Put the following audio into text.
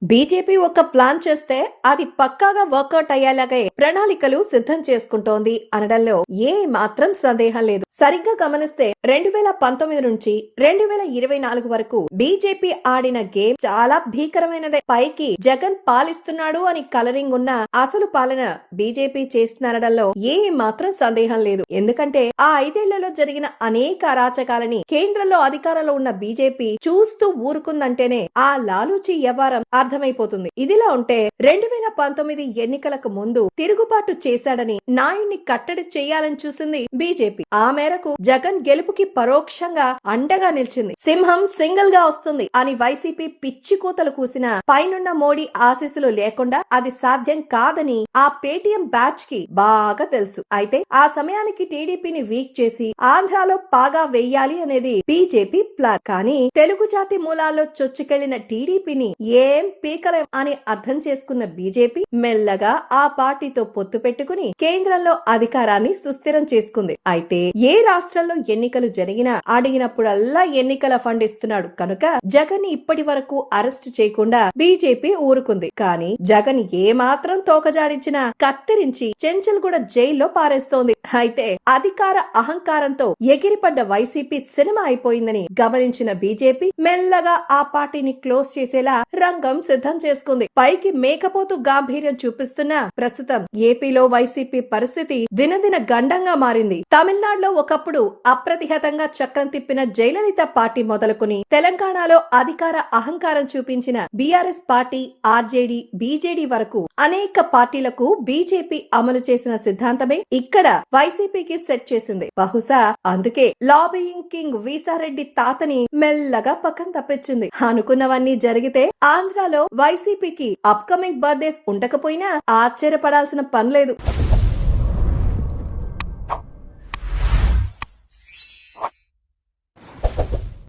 BJP ఒక plan చేస్తే అది పక్కాగా వర్కౌట్ అయ్యేలాగే ప్రణాళికలు సిద్ధం చేసుకుంటోంది అనడంలో ఏ మాత్రం సందేహం లేదు. సరిగ్గా గమనిస్తే 2019 నుంచి 2024 వరకు బీజేపీ ఆడిన గేమ్ చాలా భీకరమైనదే. పైకి జగన్ పాలిస్తున్నాడు అని కలరింగ్ ఉన్న అసలు పాలన బీజేపీ చేస్తున్నారడంలో ఏ మాత్రం సందేహం లేదు. ఎందుకంటే ఆ 5 ఏళ్లలో జరిగిన అనేక అరాచకాలని కేంద్రంలో అధికారంలో ఉన్న బీజేపీ చూస్తూ ఊరుకుందంటేనే ఆ లాలూచి వ్యవహారం అర్థమైపోతుంది. ఇదిలా ఉంటే 2019 ఎన్నికలకు ముందు తిరుగుబాటు చేశాడని నాయుడిని కట్టడి చేయాలని చూసింది బీజేపీ. ఆ మేరకు జగన్ గెలుపుకి పరోక్షంగా అండగా నిలిచింది. సింహం సింగిల్ గా వస్తుంది అని వైసీపీ పిచ్చి కూతలు కూసిన పైనున్న మోడీ ఆశీస్సులు లేకుండా అది సాధ్యం కాదని ఆ పేటీఎం బ్యాచ్ కి బాగా తెలుసు. అయితే ఆ సమయానికి టీడీపీని వీక్ చేసి ఆంధ్రాలో పాగా వెయ్యాలి అనేది బీజేపీ ప్లాన్. కానీ తెలుగు జాతి మూలాల్లో చొచ్చుకెళ్లిన టీడీపీని ఏం పీకలేం అని అర్థం చేసుకున్న బీజేపీ మెల్లగా ఆ పార్టీతో పొత్తు పెట్టుకుని కేంద్రంలో అధికారాన్ని సుస్థిరం చేసుకుంది. అయితే ఏ రాష్ట్రంలో ఎన్నికలు జరిగినా అడిగినప్పుడల్లా ఎన్నికల ఫండ్ ఇస్తున్నాడు కనుక జగన్ ఇప్పటి వరకు అరెస్ట్ చేయకుండా బీజేపీ ఊరుకుంది. కానీ జగన్ ఏ మాత్రం తోకజాడించినా కత్తిరించి చెంచల్గూడ జైల్లో పారేస్తోంది. అయితే అధికార అహంకారంతో ఎగిరిపడ్డ వైసీపీ సినిమా అయిపోయిందని గమనించిన బీజేపీ మెల్లగా ఆ పార్టీని క్లోజ్ చేసేలా రంగం సిద్ధం చేసుకుంది. పైకి మేకపోతు గాంభీర్యం చూపిస్తున్న ప్రస్తుతం ఏపీలో వైసీపీ పరిస్థితి దినదిన గండంగా మారింది. తమిళనాడులో ఒకప్పుడు అప్రతిహతంగా చక్రం తిప్పిన జయలలిత పార్టీ మొదలుకుని తెలంగాణలో అధికార అహంకారం చూపించిన బీఆర్ఎస్ పార్టీ, ఆర్జేడీ, బీజేడీ వరకు అనేక పార్టీలకు బీజేపీ అమలు చేసిన సిద్ధాంతమే ఇక్కడ వైసీపీకి సెట్ చేసింది. బహుశా అందుకే లాబియింగ్ కింగ్ వీసారెడ్డి తాతని మెల్లగా పక్కన తప్పించింది. అనుకున్నవన్నీ జరిగితే ఆంధ్రాలో వైసీపీకి అప్కమింగ్ బర్త్డేస్ ఉండకపోయినా ఆశ్చర్యపడాల్సిన పనిలేదు.